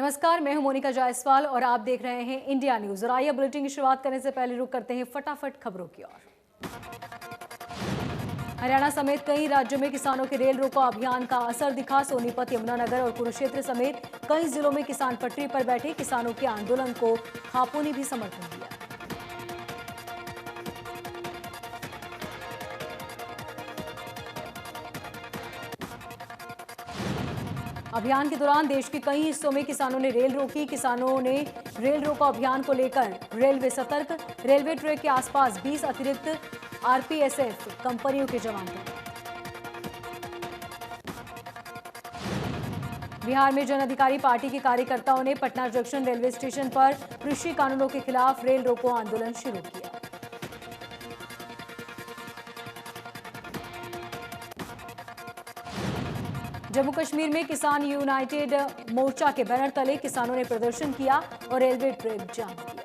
नमस्कार, मैं हूं मोनिका जायसवाल और आप देख रहे हैं इंडिया न्यूज। और आइए बुलेटिन की शुरुआत करने से पहले रुक करते हैं फटाफट खबरों की ओर। हरियाणा समेत कई राज्यों में किसानों के रेल रोको अभियान का असर दिखा। सोनीपत, यमुनानगर और कुरुक्षेत्र समेत कई जिलों में किसान पटरी पर बैठे। किसानों के आंदोलन को खापों ने भी समर्थन दिया। अभियान के दौरान देश के कई हिस्सों में किसानों ने रेल रोकी। किसानों ने रेल रोको अभियान को लेकर रेलवे सतर्क। रेलवे ट्रैक के आसपास 20 अतिरिक्त आरपीएसएफ कंपनियों के जवान थे। बिहार में जन अधिकारी पार्टी के कार्यकर्ताओं ने पटना जंक्शन रेलवे स्टेशन पर कृषि कानूनों के खिलाफ रेल रोको आंदोलन शुरू किया। जम्मू कश्मीर में किसान यूनाइटेड मोर्चा के बैनर तले किसानों ने प्रदर्शन किया और रेलवे ट्रैक जाम किया।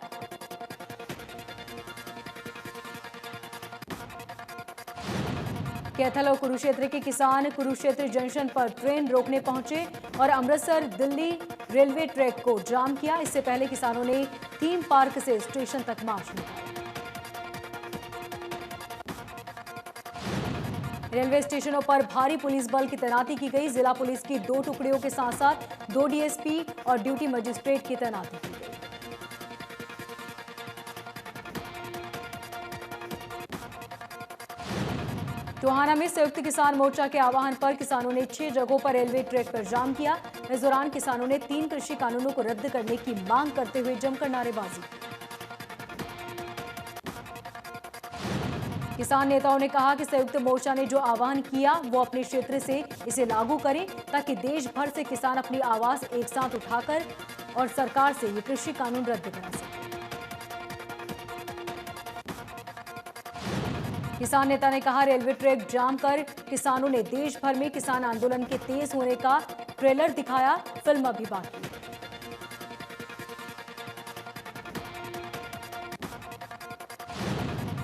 कैथल और कुरुक्षेत्र के किसान कुरुक्षेत्र जंक्शन पर ट्रेन रोकने पहुंचे और अमृतसर दिल्ली रेलवे ट्रैक को जाम किया। इससे पहले किसानों ने थीम पार्क से स्टेशन तक मार्च निकाला। रेलवे स्टेशनों पर भारी पुलिस बल की तैनाती की गई। जिला पुलिस की 2 टुकड़ियों के साथ साथ 2 डीएसपी और ड्यूटी मजिस्ट्रेट की तैनाती की गई। टोहाना में संयुक्त किसान मोर्चा के आह्वान पर किसानों ने 6 जगहों पर रेलवे ट्रैक पर जाम किया। इस दौरान किसानों ने 3 कृषि कानूनों को रद्द करने की मांग करते हुए जमकर नारेबाजी की। किसान नेताओं ने कहा कि संयुक्त मोर्चा ने जो आह्वान किया वो अपने क्षेत्र से इसे लागू करें ताकि देश भर से किसान अपनी आवाज एक साथ उठाकर और सरकार से ये कृषि कानून रद्द करा सके। किसान नेता ने कहा रेलवे ट्रैक जाम कर किसानों ने देश भर में किसान आंदोलन के तेज होने का ट्रेलर दिखाया। फिल्म अभी बाकी।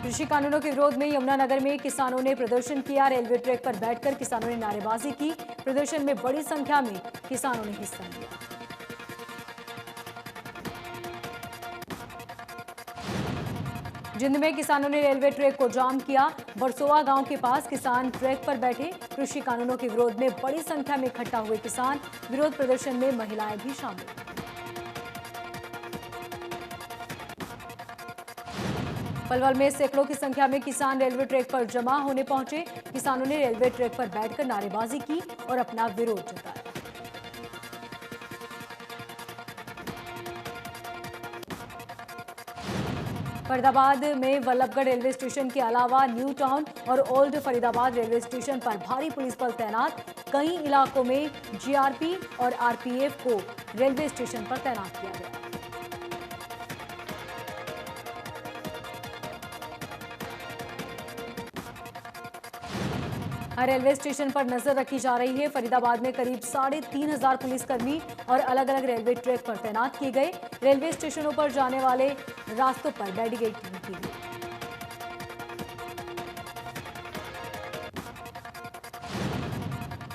कृषि कानूनों के विरोध में यमुनानगर में किसानों ने प्रदर्शन किया। रेलवे ट्रैक पर बैठकर किसानों ने नारेबाजी की। प्रदर्शन में बड़ी संख्या में किसानों ने हिस्सा लिया। जिंद में किसानों ने रेलवे ट्रैक को जाम किया। बरसोवा गांव के पास किसान ट्रैक पर बैठे। कृषि कानूनों के विरोध में बड़ी संख्या में इकट्ठा हुए किसान। विरोध प्रदर्शन में महिलाएं भी शामिल। पलवल में सैकड़ों की संख्या में किसान रेलवे ट्रैक पर जमा होने पहुंचे। किसानों ने रेलवे ट्रैक पर बैठकर नारेबाजी की और अपना विरोध जताया। फरीदाबाद में वल्लभगढ़ रेलवे स्टेशन के अलावा न्यू टाउन और ओल्ड फरीदाबाद रेलवे स्टेशन पर भारी पुलिस बल तैनात। कई इलाकों में जीआरपी और आरपीएफ को रेलवे स्टेशन पर तैनात किया गया। हर रेलवे स्टेशन पर नजर रखी जा रही है। फरीदाबाद में करीब 3,500 पुलिसकर्मी और अलग अलग रेलवे ट्रैक पर तैनात किए गए। रेलवे स्टेशनों पर जाने वाले रास्तों पर बैरिकेडिंग की गई।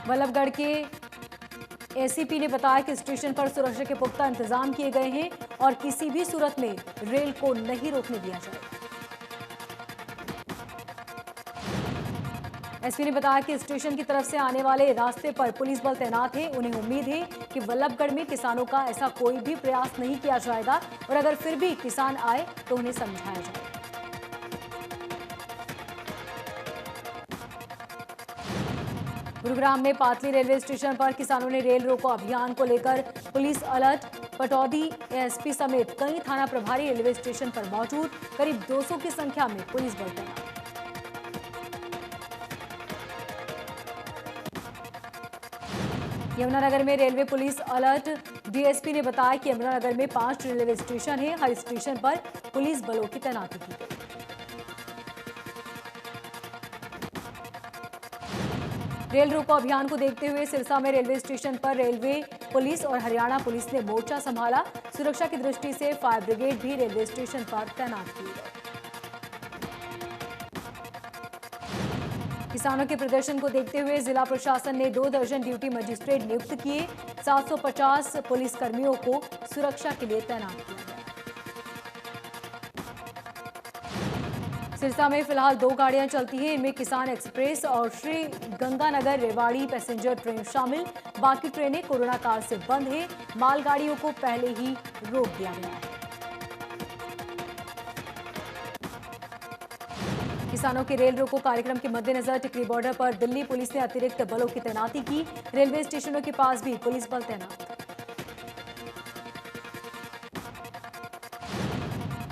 वल्लभगढ़ के एसीपी ने बताया कि स्टेशन पर सुरक्षा के पुख्ता इंतजाम किए गए हैं और किसी भी सूरत में रेल को नहीं रोकने दिया जाएगा। एसपी ने बताया कि स्टेशन की तरफ से आने वाले रास्ते पर पुलिस बल तैनात है। उन्हें उम्मीद है कि वल्लभगढ़ में किसानों का ऐसा कोई भी प्रयास नहीं किया जाएगा और अगर फिर भी किसान आए तो उन्हें समझाया जाएगा। गुरुग्राम में पातली रेलवे स्टेशन पर किसानों ने रेल रोको अभियान को लेकर पुलिस अलर्ट। पटौदी एसपी समेत कई थाना प्रभारी रेलवे स्टेशन पर मौजूद। करीब 200 की संख्या में पुलिस बल तैनात। यमुनानगर में रेलवे पुलिस अलर्ट। डीएसपी ने बताया कि यमुनानगर में 5 रेलवे स्टेशन है। हर स्टेशन पर पुलिस बलों की तैनाती की गई। रेल रोको अभियान को देखते हुए सिरसा में रेलवे स्टेशन पर रेलवे पुलिस और हरियाणा पुलिस ने मोर्चा संभाला। सुरक्षा की दृष्टि से फायर ब्रिगेड भी रेलवे स्टेशन पर तैनात की गई। किसानों के प्रदर्शन को देखते हुए जिला प्रशासन ने 2 दर्जन ड्यूटी मजिस्ट्रेट नियुक्त किए। 750 पुलिस कर्मियों को सुरक्षा के लिए तैनात किया गया। सिरसा में फिलहाल 2 गाड़ियां चलती हैं। इनमें किसान एक्सप्रेस और श्री गंगानगर रेवाड़ी पैसेंजर ट्रेन शामिल। बाकी ट्रेनें कोरोना काल से बंद है। मालगाड़ियों को पहले ही रोक दिया गया है। किसानों के रेल रोको कार्यक्रम के मद्देनजर टिकरी बॉर्डर पर दिल्ली पुलिस ने अतिरिक्त बलों की तैनाती की। रेलवे स्टेशनों के पास भी पुलिस बल तैनात।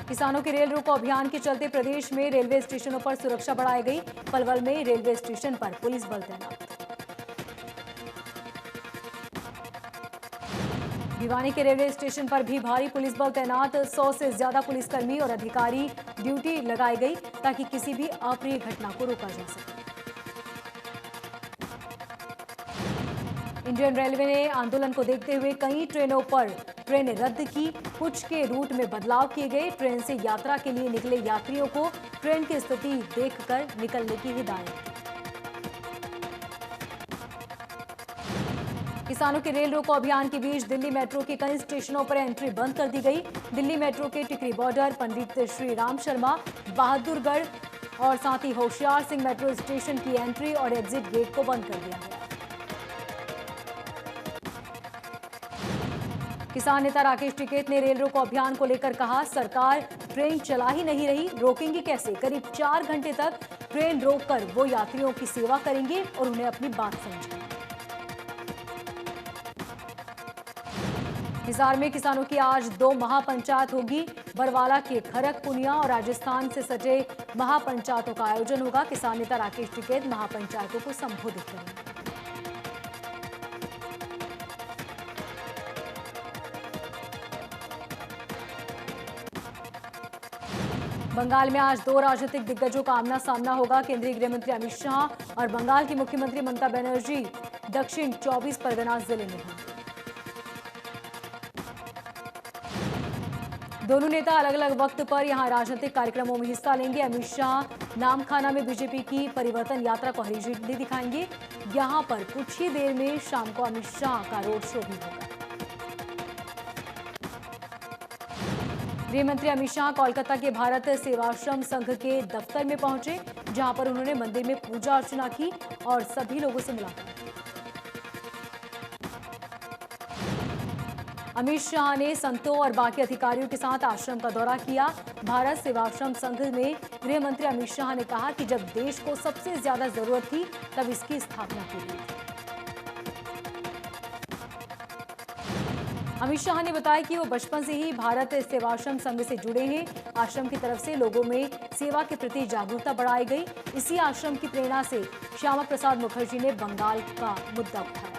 किसानों के रेल रोको अभियान के चलते प्रदेश में रेलवे स्टेशनों पर सुरक्षा बढ़ाई गई। पलवल में रेलवे स्टेशन पर पुलिस बल तैनात। भिवानी के रेलवे स्टेशन पर भी भारी पुलिस बल तैनात। 100 से ज्यादा पुलिसकर्मी और अधिकारी ड्यूटी लगाई गई ताकि किसी भी अप्रिय घटना को रोका जा सके। इंडियन रेलवे ने आंदोलन को देखते हुए कई ट्रेनों पर ट्रेनें रद्द की। कुछ के रूट में बदलाव किए गए। ट्रेन से यात्रा के लिए निकले यात्रियों को ट्रेन की स्थिति देखकर निकलने की हिदायत। किसानों के रेल रोको अभियान के बीच दिल्ली मेट्रो के कई स्टेशनों पर एंट्री बंद कर दी गई। दिल्ली मेट्रो के टिकरी बॉर्डर, पंडित श्री राम शर्मा, बहादुरगढ़ और साथ ही होशियार सिंह मेट्रो स्टेशन की एंट्री और एग्जिट गेट को बंद कर दिया गया। किसान नेता राकेश टिकैत ने रेल रोको अभियान को लेकर कहा, सरकार ट्रेन चला ही नहीं रही, रोकेंगे कैसे। करीब 4 घंटे तक ट्रेन रोककर वो यात्रियों की सेवा करेंगे और उन्हें अपनी बात समझेंगे। हिसार में किसानों की आज 2 महापंचायत होगी। बरवाला के खरक पुनिया और राजस्थान से सटे महापंचायतों का आयोजन होगा। किसान नेता राकेश टिकैत महापंचायतों को संबोधित करेंगे। बंगाल में आज 2 राजनीतिक दिग्गजों का आमना सामना होगा। केंद्रीय गृह मंत्री अमित शाह और बंगाल की मुख्यमंत्री ममता बनर्जी दक्षिण 24 परगना जिले में हैं। दोनों नेता अलग अलग वक्त पर यहां राजनीतिक कार्यक्रमों में हिस्सा लेंगे। अमित शाह नामखाना में बीजेपी की परिवर्तन यात्रा को हरी झंडी दिखाएंगे। यहां पर कुछ ही देर में शाम को अमित शाह का रोड शो भी होगा। गृह मंत्री अमित शाह कोलकाता के भारत सेवाश्रम संघ के दफ्तर में पहुंचे, जहां पर उन्होंने मंदिर में पूजा अर्चना की और सभी लोगों से मुलाकात। अमित शाह ने संतों और बाकी अधिकारियों के साथ आश्रम का दौरा किया। भारत सेवाश्रम संघ में गृह मंत्री अमित शाह ने कहा कि जब देश को सबसे ज्यादा जरूरत थी तब इसकी स्थापना की गई। अमित शाह ने बताया कि वो बचपन से ही भारत सेवाश्रम संघ से जुड़े हैं। आश्रम की तरफ से लोगों में सेवा के प्रति जागरूकता बढ़ाई गई। इसी आश्रम की प्रेरणा से श्यामा प्रसाद मुखर्जी ने बंगाल का मुद्दा उठाया।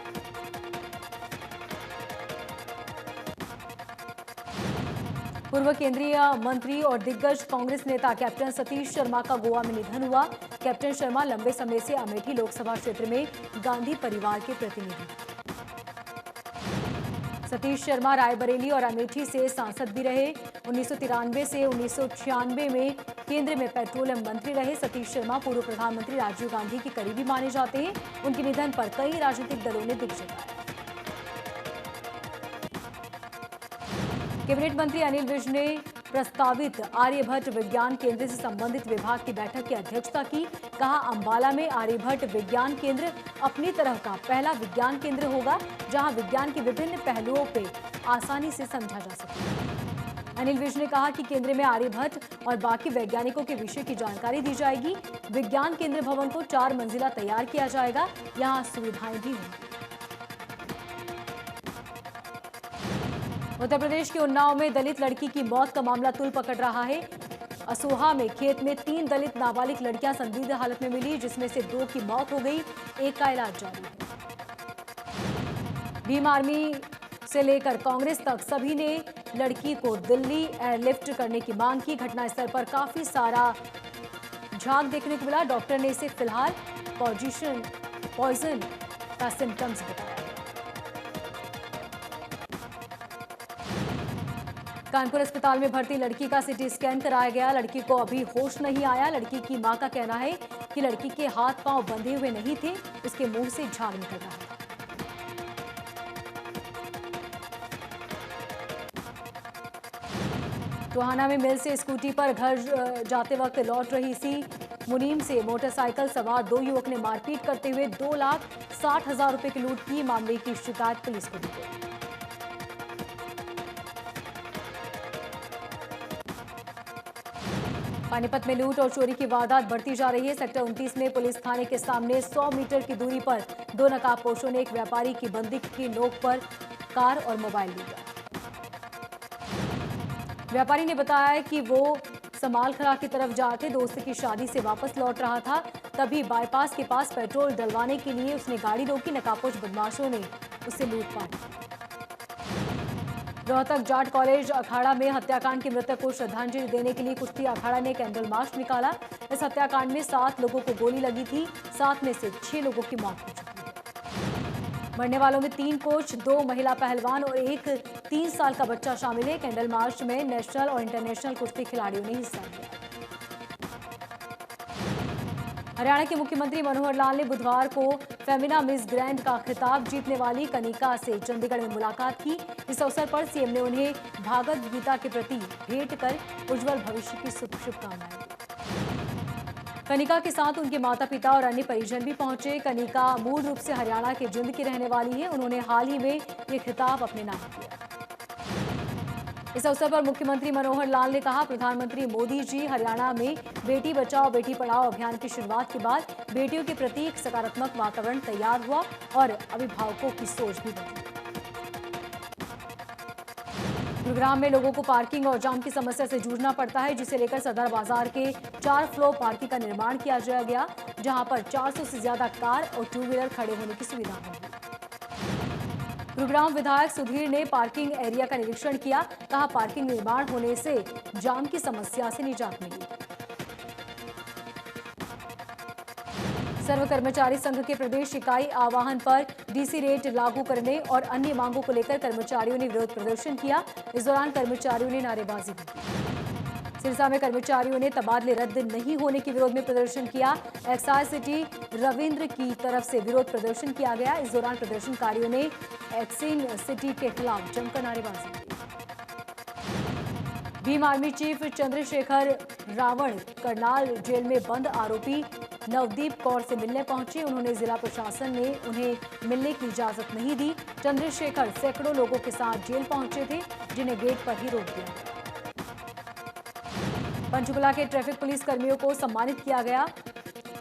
पूर्व केंद्रीय मंत्री और दिग्गज कांग्रेस नेता कैप्टन सतीश शर्मा का गोवा में निधन हुआ। कैप्टन शर्मा लंबे समय से अमेठी लोकसभा क्षेत्र में गांधी परिवार के प्रतिनिधि। सतीश शर्मा रायबरेली और अमेठी से सांसद भी रहे। 1993 से 1996 में केंद्र में पेट्रोलियम मंत्री रहे। सतीश शर्मा पूर्व प्रधानमंत्री राजीव गांधी के करीबी माने जाते हैं। उनके निधन पर कई राजनीतिक दलों ने दुख जताया। कैबिनेट मंत्री अनिल विज ने प्रस्तावित आर्यभट्ट विज्ञान केंद्र से संबंधित विभाग की बैठक की अध्यक्षता की। कहा, अंबाला में आर्यभट्ट विज्ञान केंद्र अपनी तरह का पहला विज्ञान केंद्र होगा, जहां विज्ञान के विभिन्न पहलुओं पे आसानी से समझा जा सके। अनिल विज ने कहा कि केंद्र में आर्यभट्ट और बाकी वैज्ञानिकों के विषय की जानकारी दी जाएगी। विज्ञान केंद्र भवन को 4 मंजिला तैयार किया जाएगा। यहाँ सुविधाएं भी होंगी। उत्तर प्रदेश के उन्नाव में दलित लड़की की मौत का मामला तूल पकड़ रहा है। असोहा में खेत में 3 दलित नाबालिग लड़कियां संदिग्ध हालत में मिली, जिसमें से 2 की मौत हो गई, एक का इलाज जारी है। भीम आर्मी से लेकर कांग्रेस तक सभी ने लड़की को दिल्ली एयरलिफ्ट करने की मांग की। घटनास्थल पर काफी सारा झाग देखने को मिला। डॉक्टर ने इसे फिलहाल पॉइजन का सिम्टम्स बताया। कानपुर अस्पताल में भर्ती लड़की का सीटी स्कैन कराया गया। लड़की को अभी होश नहीं आया। लड़की की मां का कहना है कि लड़की के हाथ पांव बंधे हुए नहीं थे, उसके मुंह से झाग निकल रहा था। टोहाना में मिल से स्कूटी पर घर जाते वक्त लौट रही सी मुनीम से मोटरसाइकिल सवार 2 युवक ने मारपीट करते हुए 2,60,000 रुपए की लूट की। मामले की शिकायत पुलिस को दी गई। पानीपत में लूट और चोरी की वारदात बढ़ती जा रही है। सेक्टर 29 में पुलिस थाने के सामने 100 मीटर की दूरी पर 2 नकाबपोशों ने एक व्यापारी की बंदूक की नोक पर कार और मोबाइल लूटा। व्यापारी ने बताया कि वो समालखरा की तरफ जाके दोस्त की शादी से वापस लौट रहा था, तभी बाईपास के पास पेट्रोल डलवाने के लिए उसने गाड़ी रोकी। नकाबपोश बदमाशों ने उससे लूटपाट की। रोहतक जाट कॉलेज अखाड़ा में हत्याकांड के मृतक को श्रद्धांजलि देने के लिए कुश्ती अखाड़ा ने कैंडल मार्च निकाला। इस हत्याकांड में 7 लोगों को गोली लगी थी, 7 में से 6 लोगों की मौत हो चुकी है। मरने वालों में 3 कोच, 2 महिला पहलवान और एक 3 साल का बच्चा शामिल है। कैंडल मार्च में नेशनल और इंटरनेशनल कुश्ती खिलाड़ियों ने हिस्सा लिया। हरियाणा के मुख्यमंत्री मनोहर लाल ने बुधवार को फेमिना मिस ग्रैंड का खिताब जीतने वाली कनिका से चंडीगढ़ में मुलाकात की। इस अवसर पर सीएम ने उन्हें भागवत गीता के प्रति भेंट कर उज्जवल भविष्य की शुभकामनाएं दी। कनिका के साथ उनके माता पिता और अन्य परिजन भी पहुंचे। कनिका मूल रूप से हरियाणा के जिंद की रहने वाली है। उन्होंने हाल ही में ये खिताब अपने नाम किया। इस अवसर पर मुख्यमंत्री मनोहर लाल ने कहा, प्रधानमंत्री मोदी जी हरियाणा में बेटी बचाओ बेटी पढ़ाओ अभियान की शुरुआत के बाद बेटियों के प्रति एक सकारात्मक वातावरण तैयार हुआ और अभिभावकों की सोच भी बदली। गुरुग्राम में लोगों को पार्किंग और जाम की समस्या से जूझना पड़ता है, जिसे लेकर सदर बाजार के 4 फ्लोर पार्किंग का निर्माण किया गया, जहां पर 400 से ज्यादा कार और 2 व्हीलर खड़े होने की सुविधा होगी। गुरुग्राम विधायक सुधीर ने पार्किंग एरिया का निरीक्षण किया। कहा, पार्किंग निर्माण होने से जाम की समस्या से निजात मिली। सर्व कर्मचारी संघ के प्रदेश इकाई आह्वान पर डीसी रेट लागू करने और अन्य मांगों को लेकर कर्मचारियों ने विरोध प्रदर्शन किया। इस दौरान कर्मचारियों ने नारेबाजी भी की। सिरसा में कर्मचारियों ने तबादले रद्द नहीं होने के विरोध में प्रदर्शन किया। एक्साइज सिटी रविंद्र की तरफ से विरोध प्रदर्शन किया गया। इस दौरान प्रदर्शनकारियों ने एक्सिन सिटी के खिलाफ जमकर नारेबाजी की। Bhim Army chief Chandrashekhar Ravan Karnal jail में बंद आरोपी नवदीप कौर से मिलने पहुंचे। उन्होंने जिला प्रशासन ने उन्हें मिलने की इजाजत नहीं दी। चंद्रशेखर सैकड़ों लोगों के साथ जेल पहुंचे थे, जिन्हें गेट पर ही रोक दिया गया। पंचकुला के ट्रैफिक पुलिस कर्मियों को सम्मानित किया गया।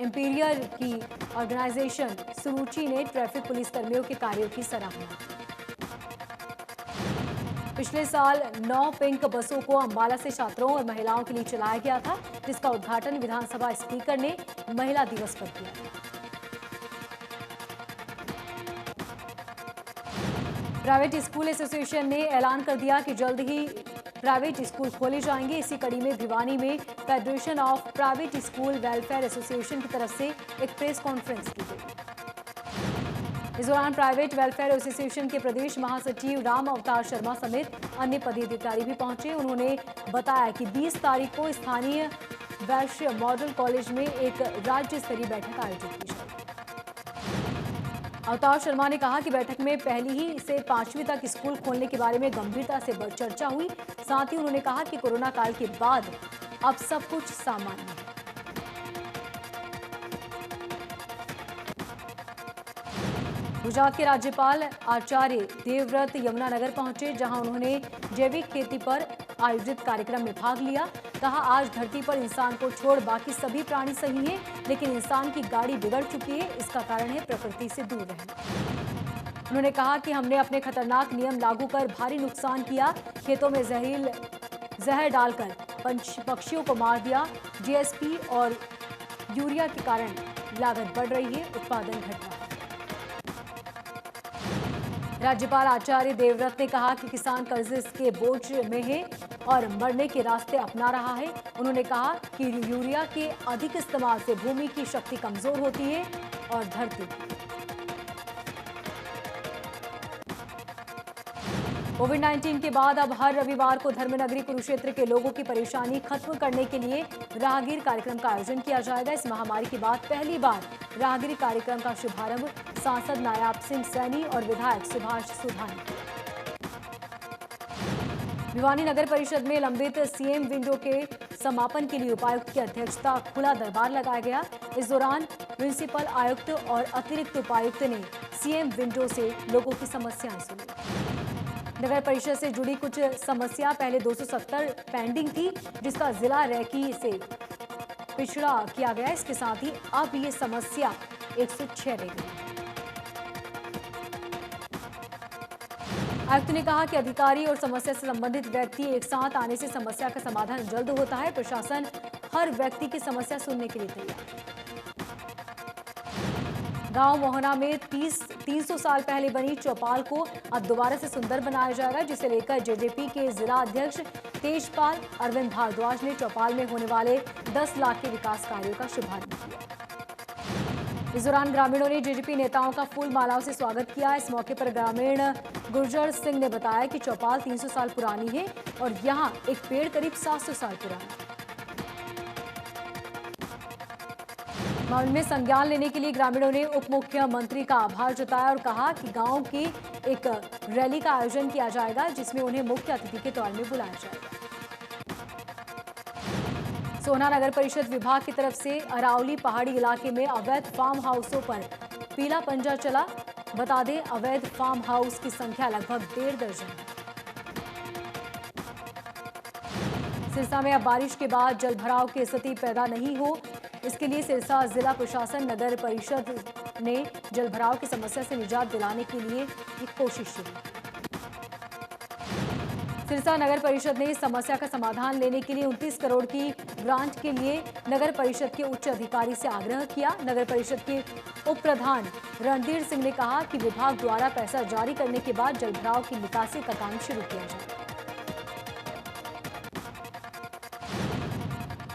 इंपीरियल की ऑर्गेनाइजेशन सुरुचि ने ट्रैफिक पुलिस कर्मियों के कार्यों की सराहना की। पिछले साल 9 पिंक बसों को अंबाला से छात्रों और महिलाओं के लिए चलाया गया था, जिसका उद्घाटन विधानसभा स्पीकर ने महिला दिवस पर किया। प्राइवेट स्कूल एसोसिएशन ने ऐलान कर दिया कि जल्द ही प्राइवेट स्कूल खोले जाएंगे। इसी कड़ी में भिवानी में federation of private school welfare association की तरफ से एक प्रेस कॉन्फ्रेंस की गई। इस दौरान प्राइवेट वेलफेयर एसोसिएशन के प्रदेश महासचिव राम अवतार शर्मा समेत अन्य पदाधिकारी भी पहुंचे। उन्होंने बताया कि 20 तारीख को स्थानीय वैश्य मॉडल कॉलेज में एक राज्य स्तरीय बैठक आयोजित की जाएगी। अवतार शर्मा ने कहा कि बैठक में पहली ही से 5वीं तक स्कूल खोलने के बारे में गंभीरता से चर्चा हुई। साथ ही उन्होंने कहा कि कोरोना काल के बाद अब सब कुछ सामान्य है। गुजरात के राज्यपाल आचार्य देवव्रत यमुनानगर पहुंचे, जहां उन्होंने जैविक खेती पर आयोजित कार्यक्रम में भाग लिया। कहा, आज धरती पर इंसान को छोड़ बाकी सभी प्राणी सही हैं, लेकिन इंसान की गाड़ी बिगड़ चुकी है। इसका कारण है प्रकृति से दूर रहना। उन्होंने कहा कि हमने अपने खतरनाक नियम लागू कर भारी नुकसान किया। खेतों में जहर डालकर पक्षियों को मार दिया। जीएसपी और यूरिया के कारण लागत बढ़ रही है, उत्पादन घट रहा है। राज्यपाल आचार्य देवव्रत ने कहा कि किसान कर्ज के बोझ में है और मरने के रास्ते अपना रहा है। उन्होंने कहा कि यूरिया के अधिक इस्तेमाल से भूमि की शक्ति कमजोर होती है और धरती। कोविड-19 के बाद अब हर रविवार को धर्मनगरी कुरुक्षेत्र के लोगों की परेशानी खत्म करने के लिए राहगीर कार्यक्रम का आयोजन किया जाएगा। इस महामारी के बाद पहली बार राहगीर कार्यक्रम का शुभारंभ सांसद नायाब सिंह सैनी और विधायक सुभाष सुधा ने किया। भिवानी नगर परिषद में लंबित सीएम विंडो के समापन के लिए उपायुक्त की अध्यक्षता खुला दरबार लगाया गया। इस दौरान म्युनिसिपल आयुक्त और अतिरिक्त उपायुक्त ने सीएम विंडो से लोगों की समस्याएं सुनी। नगर परिषद से जुड़ी कुछ समस्या पहले 270 पेंडिंग थी, जिसका जिला रैकी से पिछड़ा किया गया। इसके साथ ही अब ये समस्या 106 रह गई। आयुक्त ने कहा कि अधिकारी और समस्या से संबंधित व्यक्ति एक साथ आने से समस्या का समाधान जल्द होता है। प्रशासन हर व्यक्ति की समस्या सुनने के लिए तैयार। गांव मोहना में 300 साल पहले बनी चौपाल को अब दोबारा से सुंदर बनाया जाएगा, जिसे लेकर जेजेपी के जिला अध्यक्ष तेजपाल अरविंद भारद्वाज ने चौपाल में होने वाले 10 लाख के विकास कार्यों का शुभारंभ किया। इस दौरान ग्रामीणों ने जेजेपी नेताओं का फूल मालाओं से स्वागत किया। इस मौके पर ग्रामीण गुर्जर सिंह ने बताया कि चौपाल 300 साल पुरानी है और यहाँ एक पेड़ करीब 700 साल पुराना है। मामले में संज्ञान लेने के लिए ग्रामीणों ने उप मुख्यमंत्री का आभार जताया और कहा कि गांव की एक रैली का आयोजन किया जाएगा, जिसमें उन्हें मुख्य अतिथि के तौर में बुलाया जाएगा। सोहना नगर परिषद विभाग की तरफ से अरावली पहाड़ी इलाके में अवैध फार्म हाउसों पर पीला पंजा चला। बता दें, अवैध फार्म हाउस की संख्या लगभग 1.5 दर्जन है। सिरसा में अब बारिश के बाद जलभराव की स्थिति पैदा नहीं हो, इसके लिए सिरसा जिला प्रशासन नगर परिषद ने जलभराव की समस्या से निजात दिलाने के लिए एक कोशिश शुरू। सिरसा नगर परिषद ने इस समस्या का समाधान लेने के लिए 29 करोड़ की ग्रांट के लिए नगर परिषद के उच्च अधिकारी से आग्रह किया। नगर परिषद के उप प्रधान रणधीर सिंह ने कहा कि विभाग द्वारा पैसा जारी करने के बाद जलभराव की निकासी का काम शुरू किया जाए।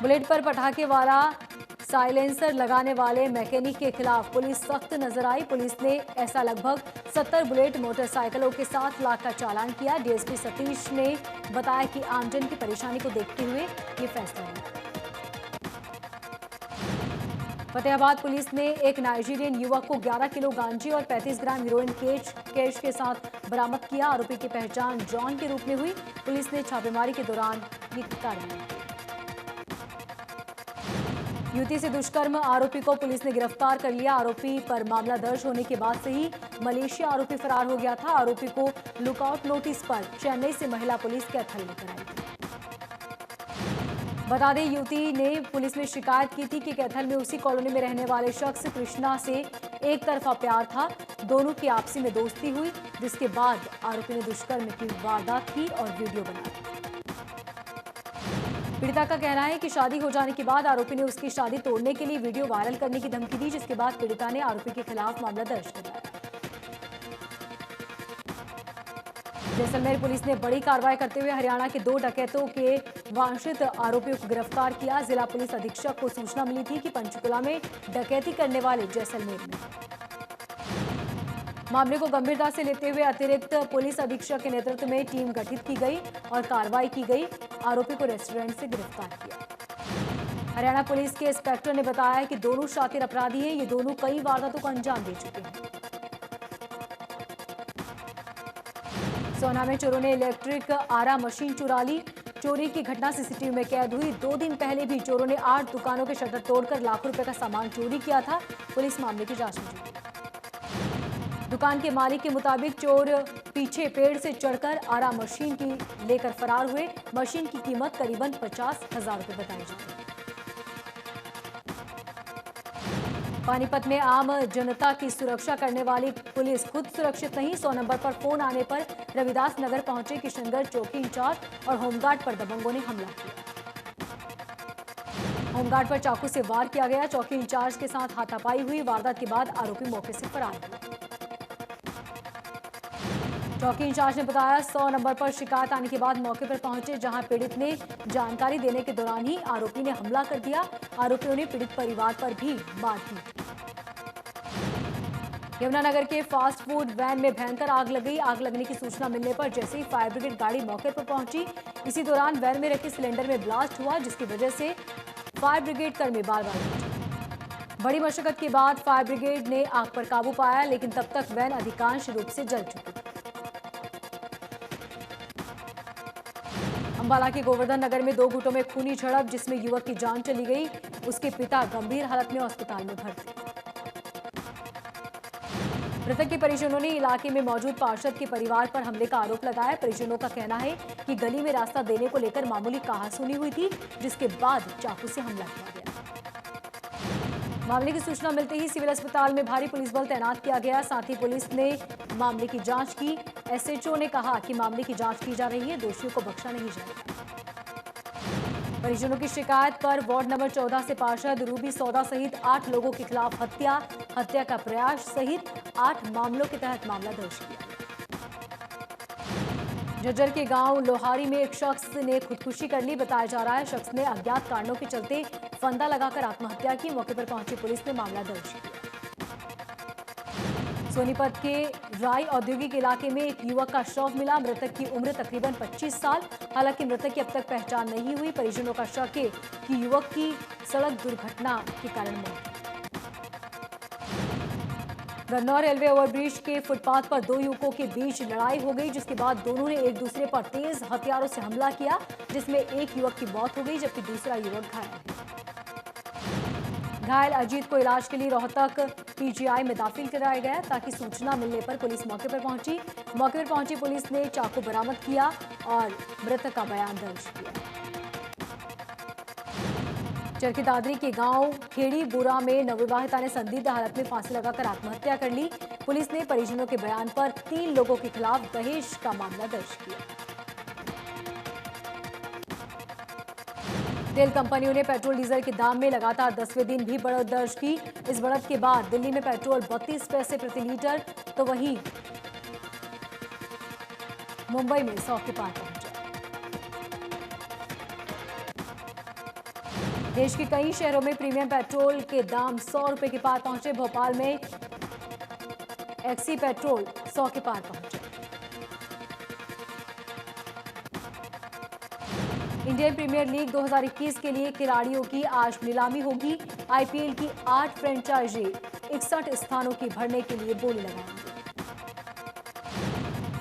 बुलेट पर पटाखे वाला साइलेंसर लगाने वाले मैकेनिक के खिलाफ पुलिस सख्त नजर आई। पुलिस ने ऐसा लगभग 70 बुलेट मोटरसाइकिलों के 7 लाख का चालान किया। डीएसपी सतीश ने बताया कि आमजन की परेशानी को देखते हुए ये फैसला लिया। फतेहाबाद पुलिस ने एक नाइजीरियन युवक को 11 किलो गांजे और 35 ग्राम हीरोइन कैश के साथ बरामद किया। आरोपी की पहचान जॉन के रूप में हुई। पुलिस ने छापेमारी के दौरान ये कार्रवाई की। युवती से दुष्कर्म आरोपी को पुलिस ने गिरफ्तार कर लिया। आरोपी पर मामला दर्ज होने के बाद से ही मलेशिया आरोपी फरार हो गया था। आरोपी को लुकआउट नोटिस पर चेन्नई से महिला पुलिस कैथल लेकर आई थी। बता दें, युवती ने पुलिस में शिकायत की थी कि कैथल में उसी कॉलोनी में रहने वाले शख्स कृष्णा से एक तरफा प्यार था। दोनों की आपसी में दोस्ती हुई, जिसके बाद आरोपी ने दुष्कर्म की वारदात की और वीडियो बनाया। पीड़िता का कहना है कि शादी हो जाने के बाद आरोपी ने उसकी शादी तोड़ने के लिए वीडियो वायरल करने की धमकी दी, जिसके बाद पीड़िता ने आरोपी के खिलाफ मामला दर्ज कराया। जैसलमेर पुलिस ने बड़ी कार्रवाई करते हुए हरियाणा के 2 डकैतों के वांछित आरोपियों को गिरफ्तार किया। जिला पुलिस अधीक्षक को सूचना मिली थी कि पंचकुला में डकैती करने वाले जैसलमेर में। मामले को गंभीरता से लेते हुए अतिरिक्त पुलिस अधीक्षक के नेतृत्व में टीम गठित की गई और कार्रवाई की गई। आरोपी को रेस्टोरेंट से गिरफ्तार किया। हरियाणा पुलिस के इंस्पेक्टर ने बताया कि दोनों शातिर अपराधी हैं। ये दोनों कई वारदातों को अंजाम दे चुके हैं। सोहना में चोरों ने इलेक्ट्रिक आरा मशीन चुरा ली। चोरी की घटना सीसीटीवी में कैद हुई। 2 दिन पहले भी चोरों ने 8 दुकानों के शटर तोड़कर लाखों रुपए का सामान चोरी किया था। पुलिस मामले की जांच में जुटी। दुकान के मालिक के मुताबिक चोर पीछे पेड़ से चढ़कर आरा मशीन की लेकर फरार हुए। मशीन की कीमत करीबन 50,000 रुपए बताई जाती है। पानीपत में आम जनता की सुरक्षा करने वाली पुलिस खुद सुरक्षित नहीं। 100 नंबर पर फोन आने पर रविदास नगर पहुंचे किशनगढ़ चौकी इंचार्ज और होमगार्ड पर दबंगों ने हमला किया। होमगार्ड पर चाकू से वार किया गया। चौकी इंचार्ज के साथ हाथापाई हुई। वारदात के बाद आरोपी मौके से फरार हुए। चौकी इंचार्ज ने बताया 100 नंबर पर शिकायत आने के बाद मौके पर पहुंचे, जहां पीड़ित ने जानकारी देने के दौरान ही आरोपी ने हमला कर दिया। आरोपियों ने पीड़ित परिवार पर भी मार की। यमुनानगर के फास्ट फूड वैन में भयंकर आग लग गई। आग लगने की सूचना मिलने पर जैसे ही फायर ब्रिगेड गाड़ी मौके पर पहुंची, इसी दौरान वैन में रखे सिलेंडर में ब्लास्ट हुआ, जिसकी वजह से फायर ब्रिगेड कर्मी बार-बार पहुंचे। बड़ी मशक्कत के बाद फायर ब्रिगेड ने आग पर काबू पाया, लेकिन तब तक वैन अधिकांश रूप से जल चुकी। अंबाला के गोवर्धन नगर में 2 गुटों में खूनी झड़प, जिसमें युवक की जान चली गई। उसके पिता गंभीर हालत में अस्पताल में भर्ती। मृतक के परिजनों ने इलाके में मौजूद पार्षद के परिवार पर हमले का आरोप लगाया। परिजनों का कहना है कि गली में रास्ता देने को लेकर मामूली कहासुनी हुई थी, जिसके बाद चाकू से हमला किया गया। मामले की सूचना मिलते ही सिविल अस्पताल में भारी पुलिस बल तैनात किया गया। साथ ही पुलिस ने मामले की जांच की। एसएचओ ने कहा कि मामले की जांच की जा रही है, दोषियों को बख्शा नहीं जाएगा। परिजनों की शिकायत पर वार्ड नंबर 14 से पार्षद रूबी सौदा सहित 8 लोगों के खिलाफ हत्या का प्रयास सहित 8 मामलों के तहत मामला दर्ज किया। झज्जर के गांव लोहारी में एक शख्स ने खुदकुशी कर ली। बताया जा रहा है शख्स ने अज्ञात कारणों के चलते फंदा लगाकर आत्महत्या की। मौके पर पहुंची पुलिस ने मामला दर्ज किया। सोनीपत के राय औद्योगिक इलाके में एक युवक का शव मिला। मृतक की उम्र तकरीबन 25 साल। हालांकि मृतक की अब तक पहचान नहीं हुई। परिजनों का शक है कि युवक की सड़क दुर्घटना के कारण मौत। गन्नौर रेलवे ओवरब्रिज के फुटपाथ पर 2 युवकों के बीच लड़ाई हो गई, जिसके बाद दोनों ने एक दूसरे पर तेज हथियारों से हमला किया, जिसमें एक युवक की मौत हो गई जबकि दूसरा युवक घायल है। घायल अजीत को इलाज के लिए रोहतक पीजीआई में दाखिल कराया गया, ताकि सूचना मिलने पर पुलिस मौके पर पहुंची। मौके पर पहुंची पुलिस ने चाकू बरामद किया और मृतक का बयान दर्ज किया। चरखी दादरी के गांव खेड़ी बुरा में नवविवाहिता ने संदिग्ध हालत में फांसी लगाकर आत्महत्या कर ली। पुलिस ने परिजनों के बयान पर 3 लोगों के खिलाफ दहेज का मामला दर्ज किया। तेल कंपनियों ने पेट्रोल डीजल के दाम में लगातार 10वें दिन भी बढ़त दर्ज की। इस बढ़त के बाद दिल्ली में पेट्रोल 32 पैसे प्रति लीटर, तो वहीं मुंबई में 100 के पार पहुंचा। देश के कई शहरों में प्रीमियम पेट्रोल के दाम 100 रुपए के पार पहुंचे। भोपाल में एक्सी पेट्रोल 100 के पार पहुंचे। इंडियन प्रीमियर लीग 2021 के लिए खिलाड़ियों की आज नीलामी होगी। आईपीएल की 8 फ्रेंचाइजी 61 स्थानों की भरने के लिए बोली लगाएंगे।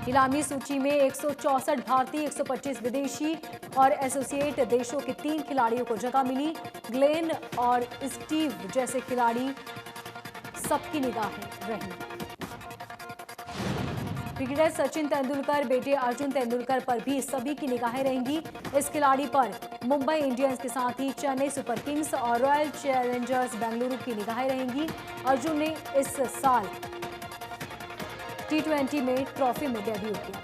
नीलामी सूची में 164 भारतीय, 125 विदेशी और एसोसिएट देशों के 3 खिलाड़ियों को जगह मिली। ग्लेन और स्टीव जैसे खिलाड़ी सबकी निगाहें रहेंगी। क्रिकेटर सचिन तेंदुलकर बेटे अर्जुन तेंदुलकर पर भी सभी की निगाहें रहेंगी। इस खिलाड़ी पर मुंबई इंडियंस के साथ ही चेन्नई सुपर किंग्स और रॉयल चैलेंजर्स बेंगलुरु की निगाहें रहेंगी। अर्जुन ने इस साल T20 में ट्रॉफी में डेब्यू किया।